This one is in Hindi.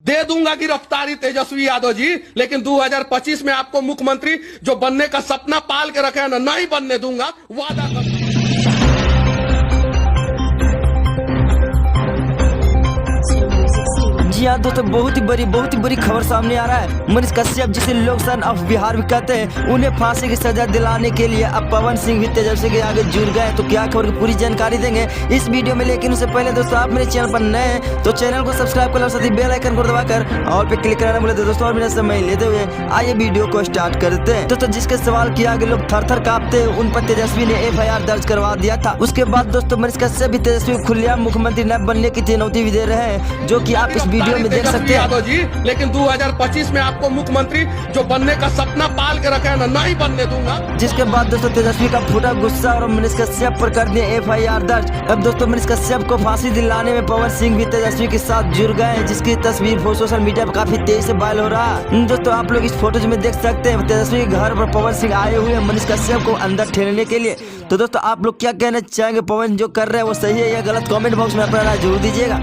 दे दूंगा गिरफ्तारी तेजस्वी यादव जी, लेकिन 2025 में आपको मुख्यमंत्री जो बनने का सपना पाल के रखे हैं ना, नहीं बनने दूंगा, वादा कर। जी हाँ दोस्तों, बहुत ही बड़ी खबर सामने आ रहा है। मनीष कश्यप जिसे लोक सन ऑफ बिहार भी कहते हैं, उन्हें फांसी की सजा दिलाने के लिए अब पवन सिंह भी तेजस्वी के आगे जुड़ गए। तो क्या खबर की पूरी जानकारी देंगे इस वीडियो में, लेकिन उससे पहले दोस्तों आप मेरे चैनल पर नए हैं तो चैनल को सब्सक्राइब कर लो, साथ ही बेल आइकन को दबाकर ऑल पे क्लिक कराना बोले। दोस्तों और मेरा समय लेते हुए आइए वीडियो को स्टार्ट करते हैं। दोस्तों जिसके सवाल किया आगे लोग थर थर कांपते, उन पर तेजस्वी ने FIR दर्ज करवा दिया था। उसके बाद दोस्तों मनीष कश्यप भी तेजस्वी को खुलेआम मुख्यमंत्री न बनने की चुनौती भी दे रहे हैं, जो की आप इस वीडियो में देख सकते हैं। यादव जी, लेकिन 2025 में आपको मुख्यमंत्री जो बनने का सपना पाल के रखे हैं ना, नहीं बनने दूंगा। जिसके बाद दोस्तों तेजस्वी का फूटा गुस्सा और मनीष कश्यप पर कर दिए FIR दर्ज। अब दोस्तों मनीष कश्यप को फांसी दिलाने में पवन सिंह भी तेजस्वी के साथ जुड़ गए हैं, जिसकी तस्वीर सोशल मीडिया पर काफी तेजी से वायरल हो रहा है। दोस्तों आप लोग इस फोटोज में देख सकते हैं तेजस्वी के घर पर पवन सिंह आए हुए हैं मनीष कश्यप को अंदर ठेलने के लिए। तो दोस्तों आप लोग क्या कहना चाहेंगे, पवन जो कर रहे हैं वो सही है या गलत? कमेंट बॉक्स में अपना राय जरूर दीजिएगा।